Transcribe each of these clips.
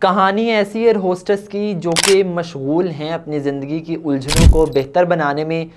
कहानी ऐसी air hostess की जो कि मशगूल हैं अपनी ज़िंदगी की उलझनों को बेहतर बनाने में।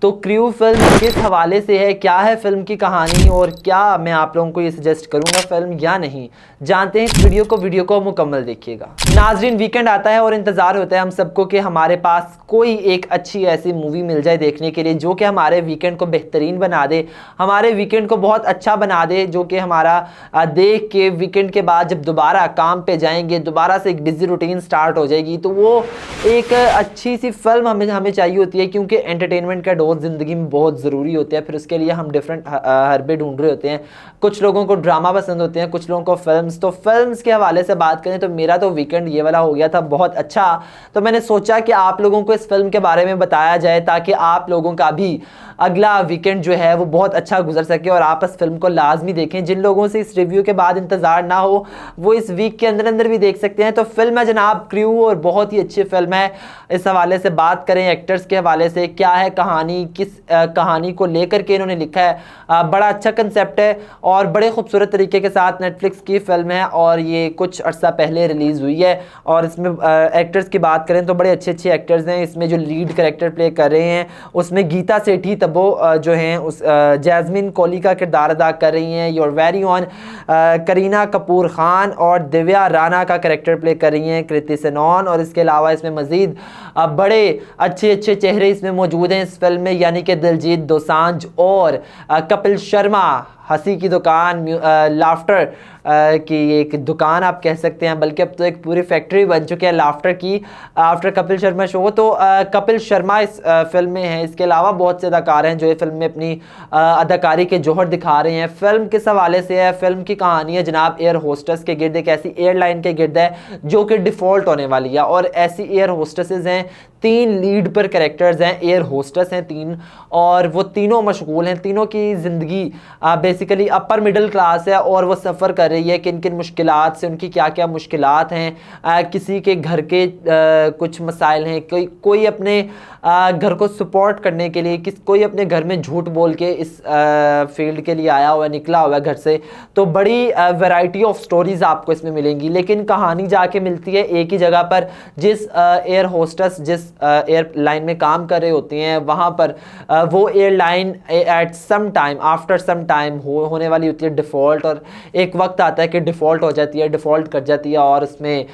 तो क्रू फिल्म किस हवाले से है, क्या है फ़िल्म की कहानी और क्या मैं आप लोगों को ये सजेस्ट करूंगा फ़िल्म या नहीं, जानते हैं इस वीडियो को मुकम्मल देखिएगा। नाजरीन, वीकेंड आता है और इंतज़ार होता है हम सबको कि हमारे पास कोई एक अच्छी ऐसी मूवी मिल जाए देखने के लिए जो कि हमारे वीकेंड को बेहतरीन बना दे, हमारे वीकेंड को बहुत अच्छा बना दे, जो कि हमारा देख के वीकेंड के बाद जब दोबारा काम पे जाएंगे, दोबारा से एक बिजी रूटीन स्टार्ट हो जाएगी, तो वो एक अच्छी सी फिल्म हमें चाहिए होती है। क्योंकि एंटरटेनमेंट का डोज ज़िंदगी में बहुत ज़रूरी होता है। फिर उसके लिए हम डिफरेंट हरबे ढूंढ रहे होते हैं। कुछ लोगों को ड्रामा पसंद होते हैं, कुछ लोगों को फिल्म्स। तो फिल्म्स के हवाले से बात करें तो मेरा तो वीकेंड ये वाला हो गया था बहुत अच्छा। तो मैंने सोचा कि आप लोगों को इस फिल्म के बारे में बताया जाए ताकि आप लोगों का भी अगला वीकेंड जो है वो बहुत अच्छा गुजर सके और आप इस फिल्म को लाजमी देखें। जिन लोगों से इस रिव्यू के बाद इंतज़ार ना हो वो इस वीक के अंदर भी देख सकते हैं। तो फिल्म है जनाब क्रू और बहुत ही अच्छी फिल्म है। इस हवाले से बात करें एक्टर्स के हवाले से, क्या है कहानी, किस कहानी को लेकर के इन्होंने लिखा है, बड़ा अच्छा कंसेप्ट है और बड़े खूबसूरत तरीके के साथ नेटफ्लिक्स की फिल्म है और ये कुछ अर्सा पहले रिलीज़ हुई है। और इसमें एक्टर्स की बात करें तो बड़े अच्छे अच्छे एक्टर्स हैं। इसमें जो लीड कैरेक्टर प्ले कर रहे हैं उसमें गीता सेठी तब्बो जो हैं उस जैस्मिन कोहली का किरदार अदा कर रही हैं। Your very on Kareena Kapoor Khan और दिव्या राणा का कैरेक्टर प्ले कर रही हैं कृति सेनन। और इसके अलावा इसमें मज़ीद बड़े अच्छे अच्छे चेहरे इसमें मौजूद हैं इस फिल्म में, यानी कि दिलजीत दोसांझ और कपिल शर्मा। हंसी की दुकान, लाफ्टर की एक दुकान आप कह सकते हैं, बल्कि अब तो एक पूरी फैक्ट्री बन चुकी है लाफ्टर की आफ्टर कपिल शर्मा शो। तो कपिल शर्मा इस फिल्म में है। इसके अलावा बहुत से अदाकार हैं जो ये फिल्म में अपनी अदाकारी के जौहर दिखा रहे हैं। फिल्म किस हवाले से है, फिल्म की कहानी है जनाब एयर होस्टेस के गिर्द, एक ऐसी एयरलाइन के गिर्द है जो कि डिफ़ॉल्ट होने वाली है। और ऐसी एयर होस्टेसेस हैं, 3 लीड पर कैरेक्टर्स हैं, एयर होस्टेस हैं 3 और वो तीनों मशगूल हैं। तीनों की ज़िंदगी बेसिकली अपर मिडिल क्लास है और वो सफ़र कर रही है किन किन मुश्किलात से, उनकी क्या क्या मुश्किलात हैं। किसी के घर के कुछ मसाइल हैं, कोई अपने घर को सपोर्ट करने के लिए कोई अपने घर में झूठ बोल के इस फील्ड के लिए आया हुआ है, निकला हुआ है घर से। तो बड़ी वैरायटी ऑफ स्टोरीज आपको इसमें मिलेंगी, लेकिन कहानी जाके मिलती है एक ही जगह पर। जिस एयर होस्टेस जिस एयरलाइन में काम कर रहे होती हैं वहाँ पर वो airline at some time after some time होने वाली होती है डिफ़ॉल्ट। और एक वक्त आता है कि डिफ़ॉल्ट हो जाती है, डिफ़ॉल्ट कर जाती है और उसमें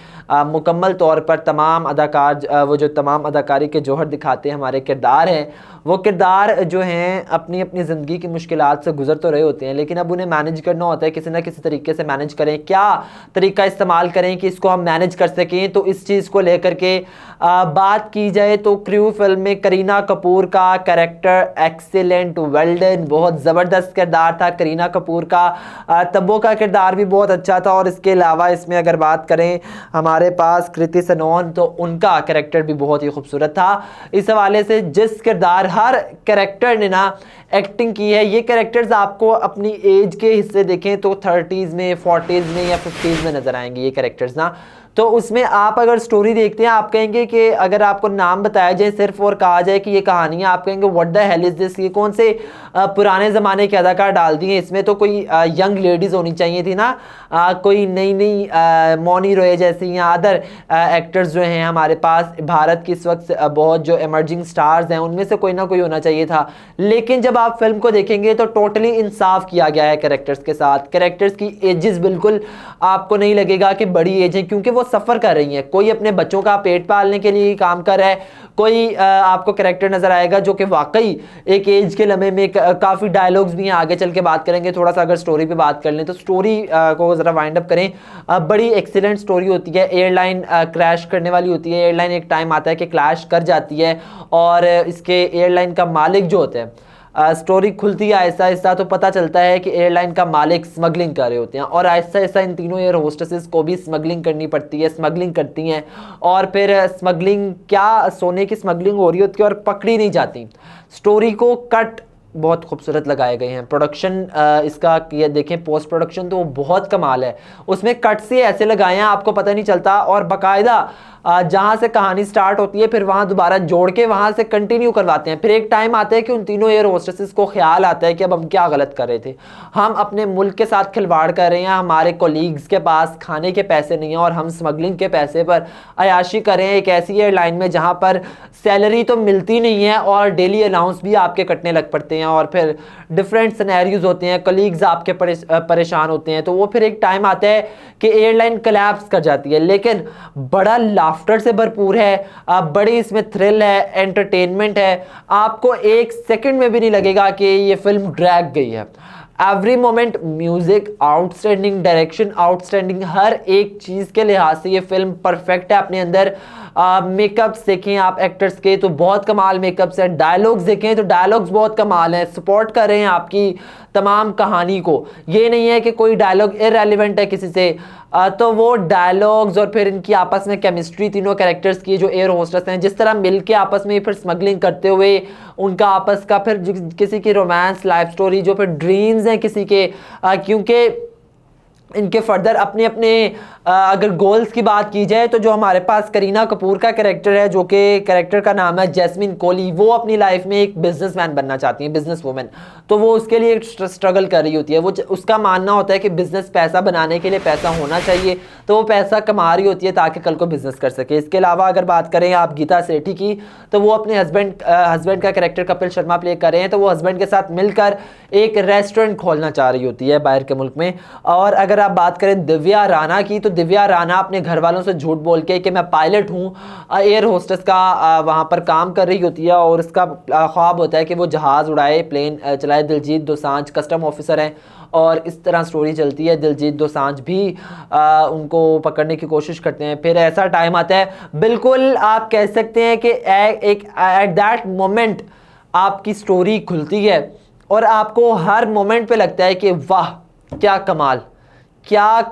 मुकम्मल तौर पर तमाम अदाकार वो जो तमाम अदाकारी के जौहर दिखाते हैं हमारे किरदार हैं, वो किरदार जो हैं अपनी अपनी ज़िंदगी की मुश्किलात से गुजर तो रहे होते हैं, लेकिन अब उन्हें मैनेज करना होता है। किसी ना किसी तरीके से मैनेज करें, क्या तरीका इस्तेमाल करें कि इसको हम मैनेज कर सकें। तो इस चीज़ को लेकर के बात की जाए तो क्रू फिल्म में करीना कपूर का कैरेक्टर एक्सीलेंट, वेल डन, बहुत ज़बरदस्त किरदार था करीना कपूर का। तब्बो का किरदार भी बहुत अच्छा था। और इसके अलावा इसमें अगर बात करें हमारे पास कृति सेनन, तो उनका कैरेक्टर भी बहुत ही खूबसूरत था। इस हवाले से जिस किरदार हर कैरेक्टर ने ना एक्टिंग की है, ये कैरेक्टर्स आपको अपनी एज के हिस्से देखें तो 30s में, 40s में या 50s में नज़र आएंगे ये कैरेक्टर्स ना। तो उसमें आप अगर स्टोरी देखते हैं आप कहेंगे कि अगर आपको नाम बताया जाए सिर्फ और कहा जाए कि ये कहानी है, आप कहेंगे what the hell is this, ये कौन से पुराने ज़माने के अदाकार डाल दिए इसमें। तो कोई यंग लेडीज़ होनी चाहिए थी ना, कोई नई नई मौनी रॉय जैसी या अदर एक्टर्स जो हैं हमारे पास भारत की इस वक्त बहुत जो एमर्जिंग स्टार्स हैं उनमें से कोई ना कोई होना चाहिए था। लेकिन जब आप फिल्म को देखेंगे तो टोटली इंसाफ किया गया है कैरेक्टर्स के साथ। कैरेक्टर्स की एजेस बिल्कुल आपको नहीं लगेगा कि बड़ी एज है, क्योंकि वो सफ़र कर रही हैं। कोई अपने बच्चों का पेट पालने के लिए काम कर रहा है, कोई आपको कैरेक्टर नज़र आएगा जो कि वाकई एक एज के लम्हे में काफ़ी डायलॉग्स भी हैं, आगे चल के बात करेंगे। थोड़ा सा अगर स्टोरी पे बात कर लें तो स्टोरी को ज़रा वाइंड अप करें, बड़ी एक्सीलेंट स्टोरी होती है। एयरलाइन क्रैश करने वाली होती है, एयरलाइन एक टाइम आता है कि क्रैश कर जाती है और इसके एयरलाइन का मालिक जो होता है, स्टोरी खुलती है आहिस्ता आहिस्ता तो पता चलता है कि एयरलाइन का मालिक स्मगलिंग कर रहे होते हैं और आहिस्ता आहिस्ता इन तीनों एयर होस्टेसेस को भी स्मगलिंग करनी पड़ती है, स्मगलिंग करती हैं। और फिर स्मगलिंग क्या, सोने की स्मगलिंग हो रही होती है और पकड़ी नहीं जाती। स्टोरी को कट बहुत खूबसूरत लगाए गए हैं। प्रोडक्शन इसका ये देखें, पोस्ट प्रोडक्शन तो बहुत कमाल है, उसमें कट से ऐसे लगाए हैं आपको पता नहीं चलता, और बाकायदा जहाँ से कहानी स्टार्ट होती है फिर वहाँ दोबारा जोड़ के वहाँ से कंटिन्यू करवाते हैं। फिर एक टाइम आता है कि उन तीनों एयर होस्टेसेस को ख्याल आता है कि अब हम क्या गलत कर रहे थे, हम अपने मुल्क के साथ खिलवाड़ कर रहे हैं, हमारे कोलीग्स के पास खाने के पैसे नहीं हैं और हम स्मगलिंग के पैसे पर अयाशी कर रहे हैं एक ऐसी एयरलाइन में जहाँ पर सैलरी तो मिलती नहीं है और डेली अलाउंस भी आपके कटने लग पड़ते हैं, और फिर डिफरेंट सिनेरियोज होते हैं, कलीग्स आपके परेशान होते हैं। तो वो फिर एक टाइम आता है कि एयरलाइन कोलैप्स कर जाती है, लेकिन बड़ा लाफ्टर से भरपूर है, बड़ी इसमें थ्रिल है, एंटरटेनमेंट है, आपको एक सेकंड में भी नहीं लगेगा कि ये फिल्म ड्रैग गई है। Every moment music outstanding, direction outstanding, हर एक चीज़ के लिहाज से ये फिल्म परफेक्ट है अपने अंदर। मेकअप्स देखें आप एक्टर्स के तो बहुत कमाल मेकअप्स हैं, डायलॉग्स देखें तो डायलॉग्स बहुत कमाल हैं, सपोर्ट कर रहे हैं आपकी तमाम कहानी को। ये नहीं है कि कोई डायलॉग इररेलेवेंट है किसी से, तो वो डायलॉग्स और फिर इनकी आपस में केमिस्ट्री तीनों कैरेक्टर्स की जो एयर होस्टेस हैं जिस तरह मिल के आपस में फिर स्मगलिंग करते हुए उनका आपस का, फिर किसी की रोमांस लाइफ स्टोरी, जो फिर ड्रीम्स हैं किसी के, क्योंकि इनके फर्दर अपने अपने अगर गोल्स की बात की जाए तो जो हमारे पास करीना कपूर का कैरेक्टर है, जो कि कैरेक्टर का नाम है जैस्मिन कोहली, वो अपनी लाइफ में एक बिजनेसमैन बनना चाहती है, बिजनेस वूमेन। तो वो उसके लिए स्ट्रगल कर रही होती है, वो उसका मानना होता है कि बिजनेस पैसा बनाने के लिए पैसा होना चाहिए, तो वो पैसा कमा रही होती है ताकि कल को बिजनेस कर सके। इसके अलावा अगर बात करें आप गीता सेठी की, तो वो अपने हस्बैंड का कैरेक्टर कपिल शर्मा प्ले कर रहे हैं, तो वो हस्बैंड के साथ मिलकर एक रेस्टोरेंट खोलना चाह रही होती है बाहर के मुल्क में। और अगर आप बात करें दिव्या राणा की, तो दिव्या राणा अपने घर वालों से झूठ बोल के कि मैं पायलट हूँ, एयर होस्टेस का वहाँ पर काम कर रही होती है, और उसका ख्वाब होता है कि वो जहाज़ उड़ाए, प्लेन चलाए। दिलजीत दोसांझ कस्टम ऑफिसर हैं और इस तरह स्टोरी चलती है। दिलजीत दोसांझ भी उनको पकड़ने की कोशिश करते हैं। फिर ऐसा टाइम आता है, बिल्कुल आप कह सकते हैं कि एक एट दैट मोमेंट आपकी स्टोरी खुलती है और आपको हर मोमेंट पे लगता है कि वाह क्या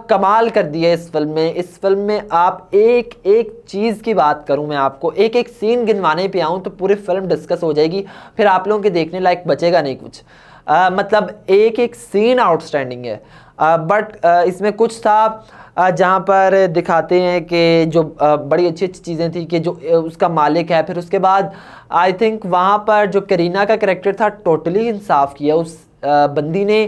कमाल कर दिया इस फिल्म में। इस फिल्म में आप एक एक चीज़ की बात करूं, मैं आपको एक एक सीन गिनवाने पे आऊं तो पूरी फिल्म डिस्कस हो जाएगी, फिर आप लोगों के देखने लायक बचेगा नहीं कुछ। मतलब एक एक सीन आउटस्टैंडिंग है। बट इसमें कुछ था जहाँ पर दिखाते हैं कि जो बड़ी अच्छी अच्छी चीज़ें थी कि जो उसका मालिक है, फिर उसके बाद आई थिंक वहाँ पर जो करीना का कैरेक्टर था टोटली इंसाफ किया उस बंदी ने।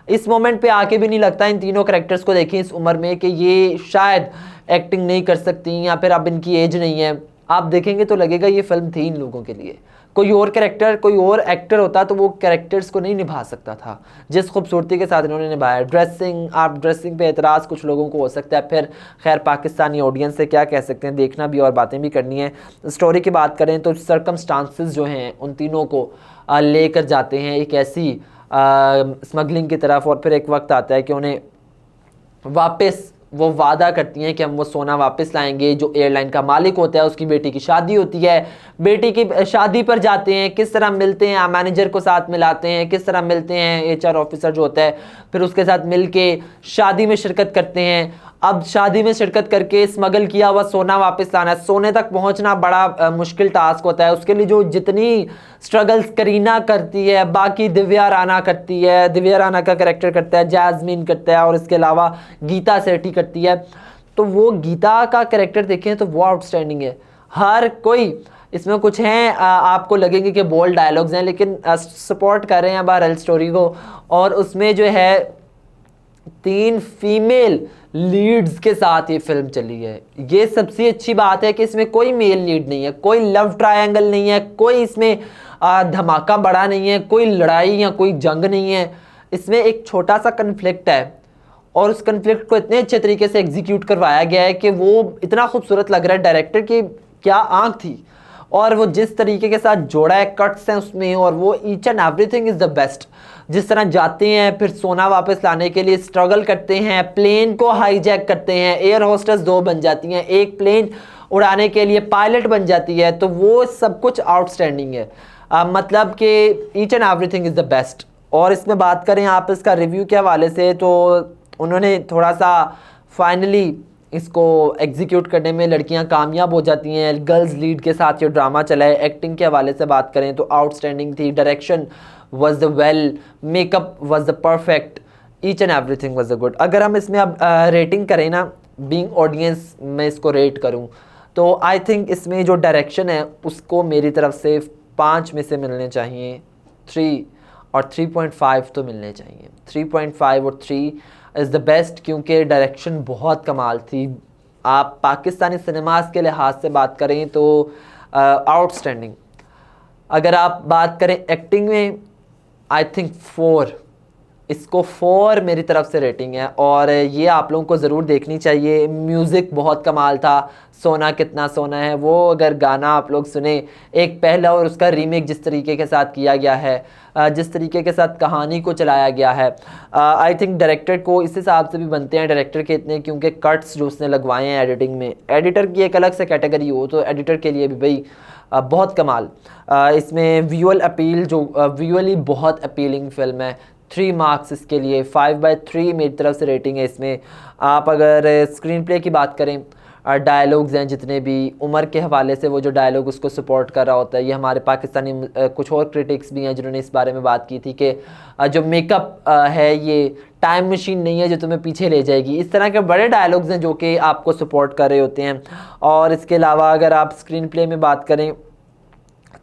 इस मोमेंट पे आके भी नहीं लगता इन तीनों कैरेक्टर्स को देखें इस उम्र में कि ये शायद एक्टिंग नहीं कर सकती या फिर अब इनकी एज नहीं है। आप देखेंगे तो लगेगा ये फिल्म थी इन लोगों के लिए। कोई और कैरेक्टर, कोई और एक्टर होता तो वो कैरेक्टर्स को नहीं निभा सकता था जिस खूबसूरती के साथ इन्होंने निभाया। आप ड्रेसिंग पे एतराज़ कुछ लोगों को हो सकता है, फिर खैर पाकिस्तानी ऑडियंस से क्या कह सकते हैं, देखना भी और बातें भी करनी है। स्टोरी की बात करें तो सर्कमस्टांसेस जो हैं उन तीनों को लेकर जाते हैं एक ऐसी स्मगलिंग की तरफ, और फिर एक वक्त आता है कि उन्हें वापस वो वादा करती हैं कि हम वो सोना वापस लाएंगे। जो एयरलाइन का मालिक होता है उसकी बेटी की शादी होती है, बेटी की शादी पर जाते हैं, किस तरह मिलते हैं, मैनेजर को साथ मिलाते हैं, किस तरह मिलते हैं, एचआर ऑफिसर जो होता है, फिर उसके साथ मिल के शादी में शिरकत करते हैं। अब शादी में शिरकत करके स्मगल किया हुआ सोना वापस लाना, सोने तक पहुंचना बड़ा मुश्किल टास्क होता है। उसके लिए जो जितनी स्ट्रगल्स करीना करती है, बाकी दिव्या राणा करती है, दिव्या राणा का कैरेक्टर करता है, जैस्मीन करता है, और इसके अलावा गीता सेठी करती है। तो वो गीता का कैरेक्टर देखें तो वो आउटस्टैंडिंग है। हर कोई इसमें कुछ हैं आपको लगेंगे कि बोल्ड डायलॉग्स हैं, लेकिन सपोर्ट कर रहे हैं बहरहाल स्टोरी को। और उसमें जो है 3 फीमेल लीड्स के साथ ये फिल्म चली है। ये सबसे अच्छी बात है कि इसमें कोई मेल लीड नहीं है, कोई लव ट्रायंगल नहीं है, कोई इसमें धमाका बड़ा नहीं है, कोई लड़ाई या कोई जंग नहीं है। इसमें एक छोटा सा कन्फ्लिक्ट है और उस कन्फ्लिक्ट को इतने अच्छे तरीके से एग्जीक्यूट करवाया गया है कि वो इतना खूबसूरत लग रहा है। डायरेक्टर की क्या आंख थी, और वो जिस तरीके के साथ जोड़ा है, कट्स हैं उसमें, और वो each and everything is the best. जिस तरह जाते हैं फिर सोना वापस लाने के लिए स्ट्रगल करते हैं, प्लेन को हाईजैक करते हैं, एयर होस्टेस 2 बन जाती हैं, एक प्लेन उड़ाने के लिए पायलट बन जाती है, तो वो सब कुछ आउटस्टैंडिंग है। मतलब कि each and everything is the best. और इसमें बात करें आप इसका रिव्यू के हवाले से, तो उन्होंने थोड़ा सा फाइनली इसको एग्जीक्यूट करने में लड़कियां कामयाब हो जाती हैं। गर्ल्स लीड के साथ ये ड्रामा चला है। एक्टिंग के हवाले से बात करें तो आउटस्टैंडिंग थी, direction was the well, makeup was the perfect, each and everything was the good. अगर हम इसमें अब रेटिंग करें ना, बीइंग ऑडियंस मैं इसको रेट करूं तो आई थिंक इसमें जो डायरेक्शन है उसको मेरी तरफ से 5 में से मिलने चाहिए 3, और 3.5 तो मिलने चाहिए। 3.5 और 3 इज़ द बेस्ट, क्योंकि डायरेक्शन बहुत कमाल थी। आप पाकिस्तानी सिनेमास के लिहाज से बात करें तो आउटस्टैंडिंग। अगर आप बात करें एक्टिंग में, आई थिंक 4, इसको 4 मेरी तरफ से रेटिंग है, और ये आप लोगों को ज़रूर देखनी चाहिए। म्यूज़िक बहुत कमाल था, सोना कितना सोना है, वो अगर गाना आप लोग सुने, एक पहला और उसका रीमेक जिस तरीके के साथ किया गया है, जिस तरीके के साथ कहानी को चलाया गया है, आई थिंक डायरेक्टर को इस हिसाब से भी बनते हैं डायरेक्टर के इतने, क्योंकि कट्स जो उसने लगवाए हैं एडिटिंग में, एडिटर की एक अलग से कैटेगरी हो तो एडिटर के लिए भी भाई बहुत कमाल। इसमें विजुअल अपील, जो विजुअली बहुत अपीलिंग फिल्म है, 3 मार्क्स इसके लिए, 5/3 मेरी तरफ से रेटिंग है इसमें। आप अगर स्क्रीन प्ले की बात करें, डायलॉग्स हैं जितने भी, उम्र के हवाले से वो जो डायलॉग उसको सपोर्ट कर रहा होता है, ये हमारे पाकिस्तानी कुछ और क्रिटिक्स भी हैं जिन्होंने इस बारे में बात की थी कि जो मेकअप है ये टाइम मशीन नहीं है जो तुम्हें पीछे ले जाएगी। इस तरह के बड़े डायलॉग्स हैं जो कि आपको सपोर्ट कर रहे होते हैं। और इसके अलावा अगर आप स्क्रीन प्ले में बात करें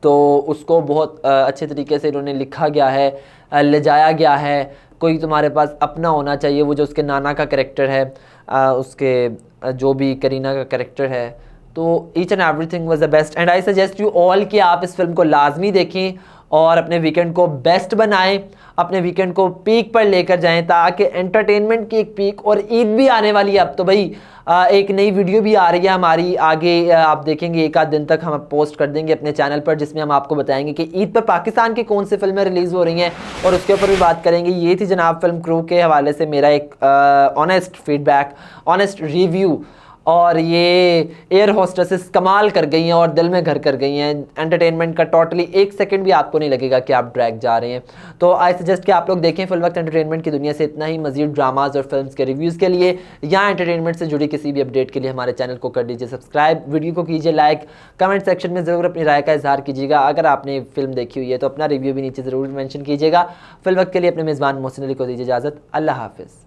तो उसको बहुत अच्छे तरीके से इन्होंने लिखा गया है, ले जाया गया है। कोई तुम्हारे पास अपना होना चाहिए, वो जो उसके नाना का कैरेक्टर है, उसके जो भी करीना का कैरेक्टर है, तो each and everything was the best and I suggest you all कि आप इस फिल्म को लाजमी देखें और अपने वीकेंड को बेस्ट बनाएं, अपने वीकेंड को पीक पर लेकर जाएं, ताकि एंटरटेनमेंट की एक पीक, और ईद भी आने वाली है अब तो भाई, एक नई वीडियो भी आ रही है हमारी आगे, आप देखेंगे 1 आध दिन तक हम पोस्ट कर देंगे अपने चैनल पर, जिसमें हम आपको बताएंगे कि ईद पर पाकिस्तान की कौन सी फिल्में रिलीज़ हो रही हैं और उसके ऊपर भी बात करेंगे। ये थी जनाब फिल्म क्रू के हवाले से मेरा एक ऑनेस्ट फीडबैक, ऑनेस्ट रिव्यू। और ये एयर होस्टेसेस कमाल कर गई हैं और दिल में घर कर गई हैं। एंटरटेनमेंट का टोटली 1 सेकंड भी आपको नहीं लगेगा कि आप ड्रैग जा रहे हैं। तो आई सजेस्ट कि आप लोग देखें फिल वक्त एंटरटेनमेंट की दुनिया से इतना ही। मजीद ड्रामाज और फिल्म्स के रिव्यूज़ के लिए या एंटरटेनमेंट से जुड़ी किसी भी अपडेट के लिए हमारे चैनल को कर दीजिए सब्सक्राइब, वीडियो को कीजिए लाइक, कमेंट सेक्शन में ज़रूर अपनी राय का इजहार कीजिएगा। अगर आपने फिल्म देखी हुई है तो अपना रिव्यू भी नीचे ज़रूर मेंशन कीजिएगा। फिल वक्त के लिए अपने मेज़बान मोहसिन अली को दीजिए इजाज़त। अल्लाह हाफिज़।